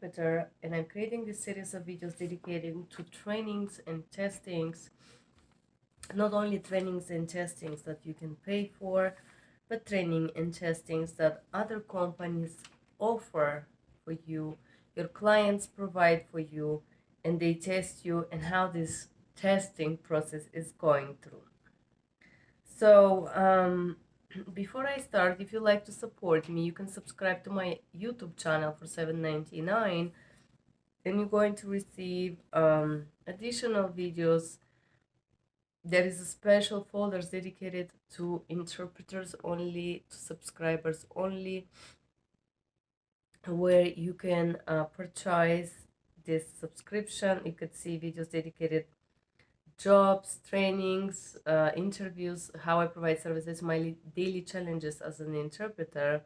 interpreter, and I'm creating this series of videos dedicated to trainings and testings. Not only trainings and testings that you can pay for, but training and testings that other companies offer for you, your clients provide for you, and they test you, and how this testing process is going through. So before I start, if you like to support me, you can subscribe to my YouTube channel for $7.99, and you're going to receive additional videos. There is a special folder dedicated to interpreters only, to subscribers only, where you can purchase this subscription. You could see videos dedicated jobs, trainings, interviews, how I provide services, my daily challenges as an interpreter.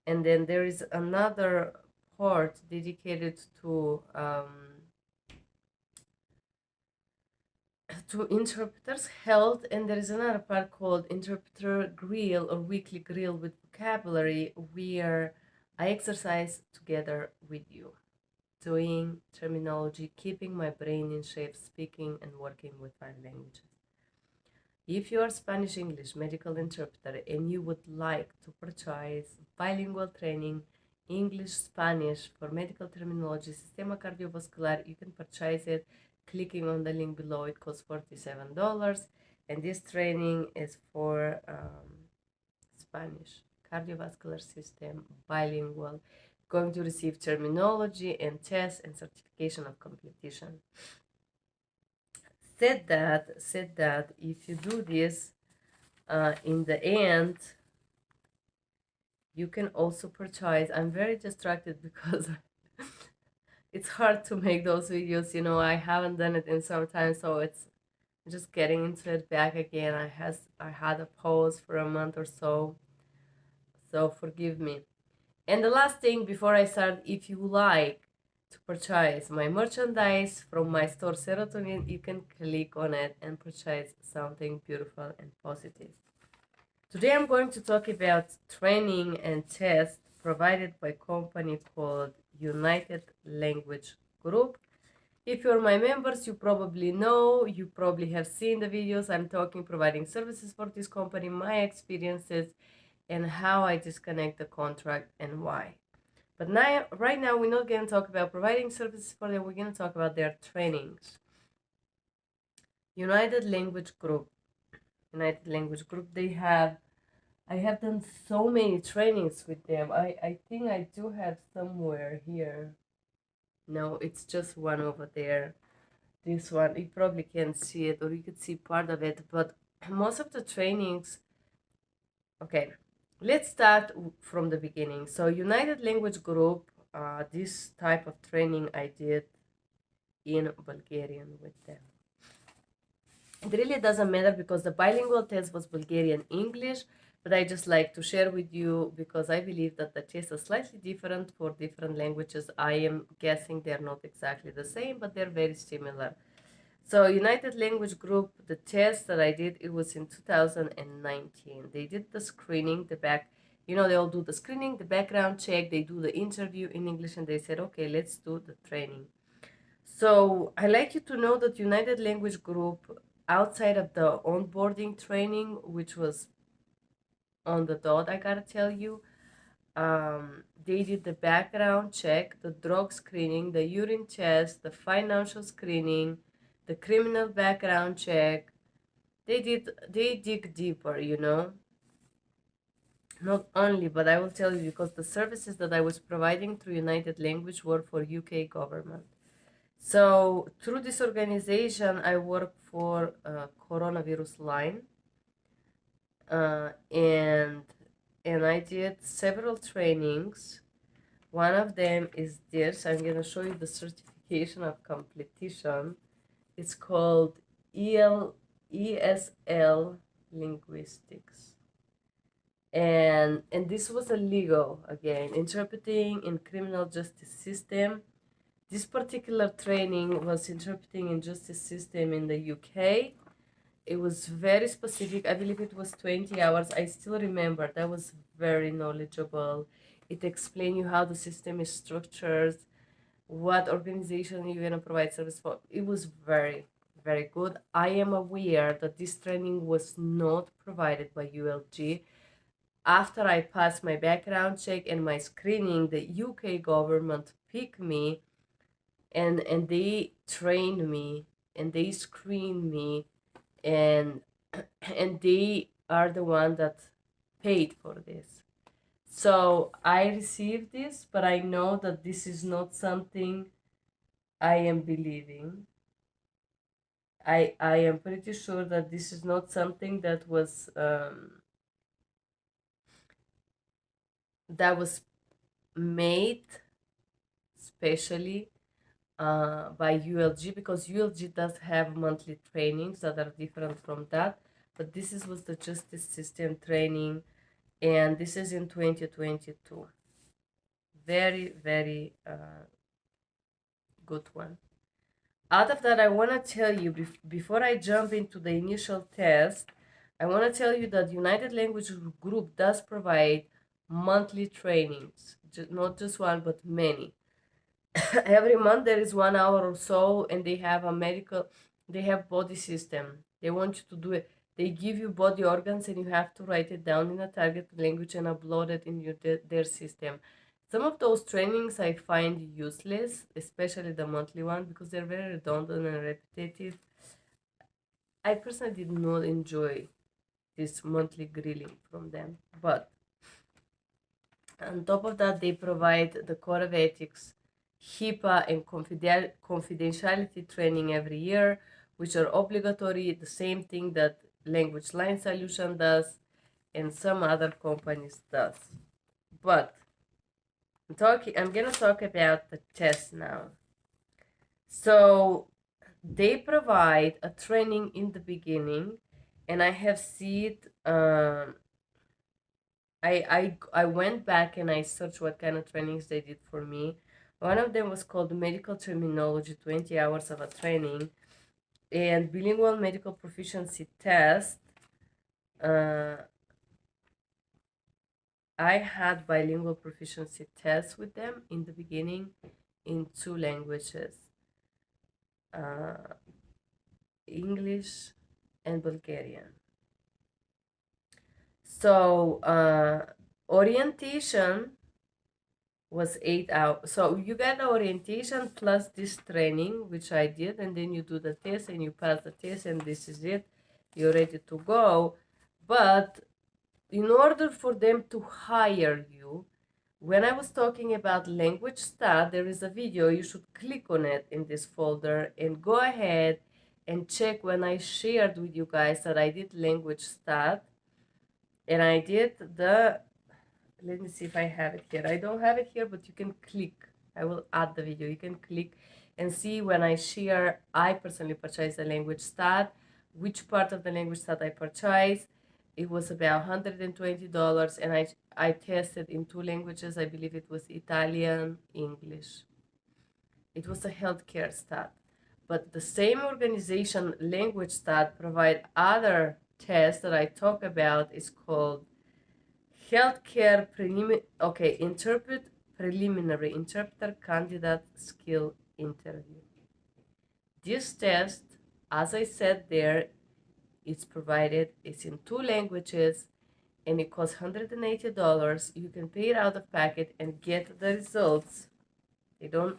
And then there is another part dedicated to interpreters' health, and there is another part called Interpreter Grill or Weekly Grill with Vocabulary, where I exercise together with you, doing terminology, keeping my brain in shape, speaking and working with 5 languages. If you are Spanish-English medical interpreter and you would like to purchase bilingual training, English-Spanish for medical terminology, Sistema Cardiovascular, you can purchase it clicking on the link below. It costs $47, and this training is for Spanish cardiovascular system, bilingual, going to receive terminology and tests and certification of completion. Said that if you do this, in the end, you can also purchase. I'm very distracted because it's hard to make those videos, you know. I haven't done it in some time, so it's just getting into it back again. I had a pause for a month or so forgive me. And the last thing before I start, if you like to purchase my merchandise from my store Serotonin, you can click on it and purchase something beautiful and positive. Today I'm going to talk about training and tests provided by a company called United Language Group. If you're my members, you probably know, you probably have seen the videos I'm talking, providing services for this company, my experiences, and how I disconnect the contract and why. But now, right now, we're not going to talk about providing services for them. We're going to talk about their trainings. United Language Group, I have done so many trainings with them. I think I do have somewhere here. No, it's just one over there. This one, you probably can't see it, or you could see part of it, but most of the trainings, okay, let's start from the beginning. So United Language Group, this type of training I did in Bulgarian with them. It really doesn't matter because the bilingual test was Bulgarian English, but I just like to share with you because I believe that the tests are slightly different for different languages. I am guessing they're not exactly the same, but they're very similar. So United Language Group, the test that I did, it was in 2019. They did the screening, they all do the screening, the background check, they do the interview in English, and they said, okay, let's do the training. So I like you to know that United Language Group, outside of the onboarding training, which was on the dot, I gotta tell you, they did the background check, the drug screening, the urine test, the financial screening, the criminal background check. They dig deeper, you know. Not only, but I will tell you, because the services that I was providing through United Language were for UK government. So through this organization, I work for coronavirus line, and I did several trainings. One of them is this. I'm gonna show you the certification of completion. It's called ESL Linguistics. And this was a legal, again, interpreting in criminal justice system. This particular training was interpreting in justice system in the UK. It was very specific. I believe it was 20 hours. I still remember. That was very knowledgeable. It explained you how the system is structured, what organization you're going to provide service for. It was very, very good. I am aware that this training was not provided by ULG. After I passed my background check and my screening, the UK government picked me, and they trained me, and they screened me, and and they are the one that paid for this. So I received this, but I know that this is not something I am believing. I am pretty sure that this is not something that was made specially by ULG, because ULG does have monthly trainings that are different from that, but this was the justice system training, and this is in 2022. Very, very good one. Out of that, I want to tell you, before I jump into the initial test, I want to tell you that United Language Group does provide monthly trainings, not just one, but many. Every month there is 1 hour or so, and they have they have body system. They want you to do it. They give you body organs, and you have to write it down in a target language and upload it in their system. Some of those trainings I find useless, especially the monthly one, because they're very redundant and repetitive. I personally did not enjoy this monthly grilling from them. But on top of that, they provide the Code of Ethics, HIPAA, and confidentiality training every year, which are obligatory, the same thing that Language Line Solution does and some other companies does. But I'm gonna talk about the test now. So they provide a training in the beginning, and I have seen I went back and I searched what kind of trainings they did for me. One of them was called Medical Terminology, 20 hours of a training, and Bilingual Medical Proficiency Test. I had bilingual proficiency tests with them in the beginning in 2 languages, English and Bulgarian. So orientation was 8 hours. So you get the orientation plus this training, which I did, and then you do the test and you pass the test, and this is it. You're ready to go. But in order for them to hire you, when I was talking about language stat, there is a video. You should click on it in this folder and go ahead and check when I shared with you guys that I did language stat, and I did let me see if I have it here. I don't have it here, but you can click. I will add the video. You can click and see when I share. I personally purchased the language stat, which part of the language stat I purchased. It was about $120, and I tested in 2 languages. I believe it was Italian, English. It was a healthcare stat. But the same organization, Language Stat, provide other tests that I talk about. Is called Healthcare Preliminary Interpreter Candidate Skill Interview. This test, as I said there, it's provided. It's in 2 languages, and it costs $180. You can pay it out of pocket and get the results. They don't.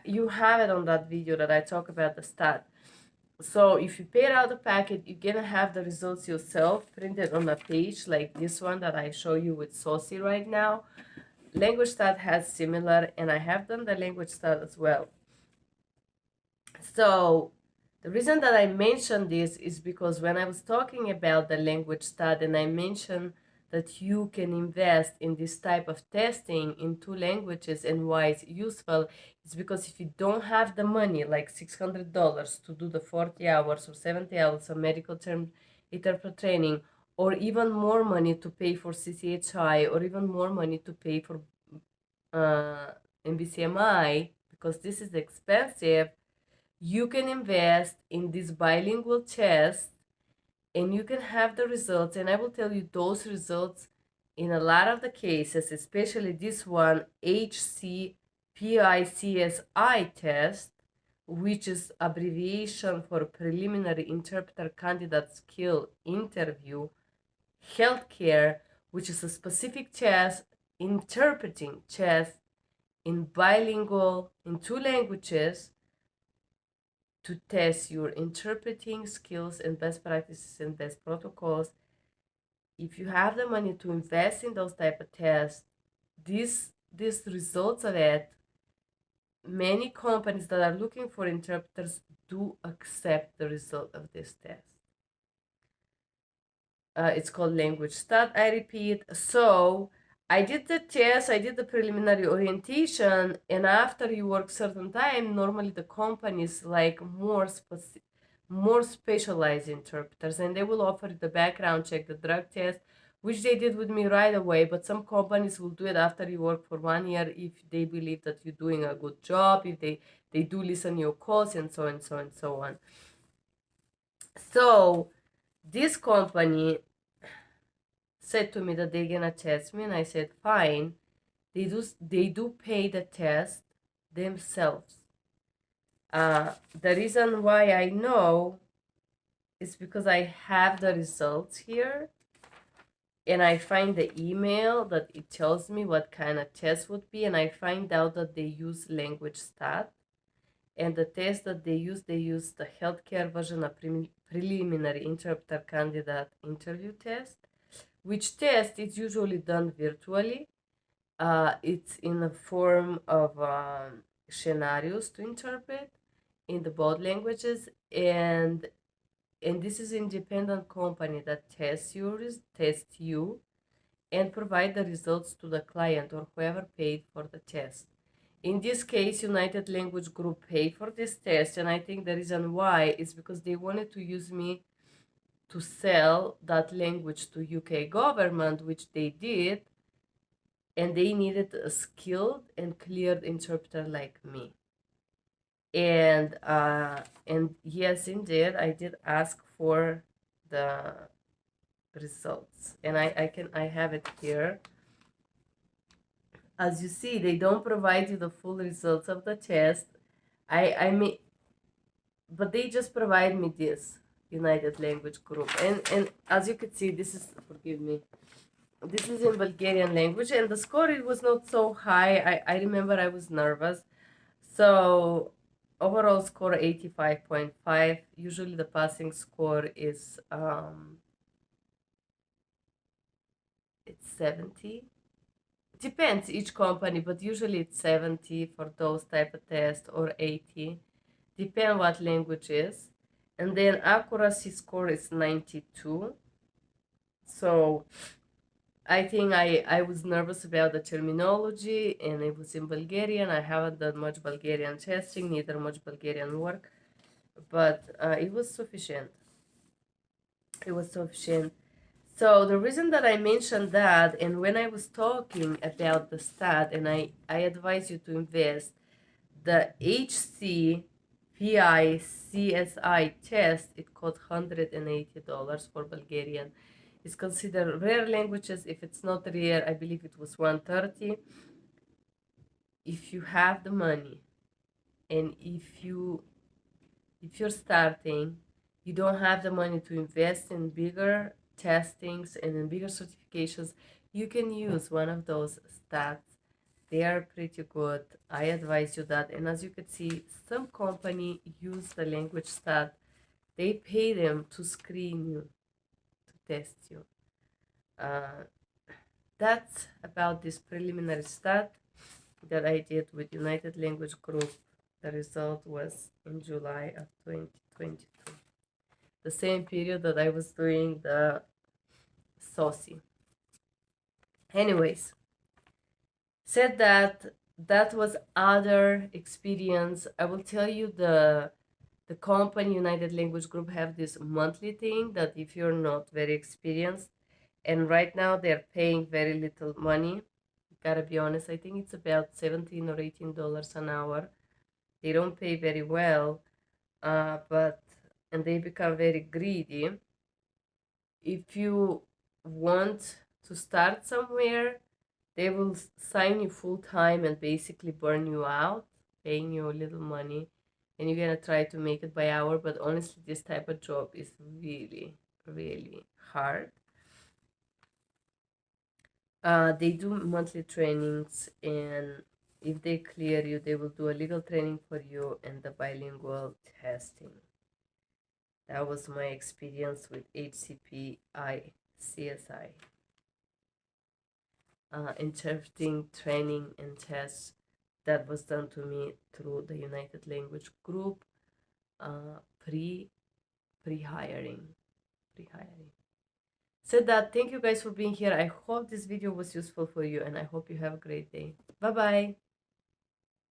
You have it on that video that I talk about the stat. So if you pay it out of pocket, you're gonna have the results yourself printed on a page like this one that I show you with Saucy right now. Language Stat has similar, and I have done the Language Stat as well. So the reason that I mentioned this is because when I was talking about the Language Stat and I mentioned that you can invest in this type of testing in 2 languages and why it's useful, it's because if you don't have the money, like $600 to do the 40 hours or 70 hours of medical term interpret training, or even more money to pay for CCHI, or even more money to pay for MBCMI, because this is expensive, you can invest in this bilingual test and you can have the results. And I will tell you those results in a lot of the cases, especially this one, HC PICSI test, which is abbreviation for Preliminary Interpreter Candidate Skill Interview, Healthcare, which is a specific test, interpreting test in bilingual, in 2 languages, to test your interpreting skills and best practices and best protocols. If you have the money to invest in those type of tests, these results of it, many companies that are looking for interpreters do accept the result of this test. It's called language stat, I repeat. So I did the test, I did the preliminary orientation, and after you work certain time, normally the companies like more specialized interpreters, and they will offer the background check, the drug test, which they did with me right away. But some companies will do it after you work for 1 year if they believe that you're doing a good job, if they do listen to your calls, and so and so and so on. So this company said to me that they're gonna test me, and I said fine. They do pay the test themselves. The reason why I know is because I have the results here, and I find the email that it tells me what kind of test would be, and I find out that they use language stat, and the test that they use the healthcare version of preliminary interpreter candidate interview test, which test is usually done virtually. It's in the form of scenarios to interpret in the both languages, and this is independent company that tests you and provide the results to the client or whoever paid for the test. In this case, United Language Group paid for this test, and I think the reason why is because they wanted to use me to sell that language to UK government, which they did, and they needed a skilled and cleared interpreter like me. And yes, indeed, I did ask for the results, and I have it here. As you see, they don't provide you the full results of the test. I mean, but they just provide me this United Language Group, and as you can see, this is, forgive me, this is in Bulgarian language, and the score, it was not so high. I remember I was nervous. So overall score 85.5. Usually the passing score is it's 70. Depends each company, but usually it's 70 for those type of tests, or 80. Depend what language is. And then accuracy score is 92. So I think I was nervous about the terminology, and it was in Bulgarian. I haven't done much Bulgarian testing, neither much Bulgarian work, but it was sufficient. It was sufficient. So the reason that I mentioned that, and when I was talking about the stat, and I advise you to invest, the HCPI-CSI test, it cost $180 for Bulgarian. It's considered rare languages. If it's not rare, I believe it was 130. If you have the money, and if you're starting, you don't have the money to invest in bigger testings and in bigger certifications, you can use one of those stats. They are pretty good. I advise you that. And as you can see, some company use the language stat. They pay them to screen you, to test you. That's about this preliminary stat that I did with United Language Group. The result was in July of 2022. The same period that I was doing the SOSI. Anyways, said that was other experience. I will tell you the company United Language Group have this monthly thing that if you're not very experienced, and right now they're paying very little money, gotta be honest, I think it's about $17 or $18 an hour. They don't pay very well, and they become very greedy. If you want to start somewhere, They will sign you full time and basically burn you out, paying you a little money, and you're gonna try to make it by hour. But honestly, this type of job is really, really hard. They do monthly trainings, and if they clear you, they will do a legal training for you and the bilingual testing. That was my experience with HCPI CSI. Interpreting training and tests that was done to me through the United Language Group, pre-hiring. Said that, thank you guys for being here. I hope this video was useful for you, and I hope you have a great day. Bye bye.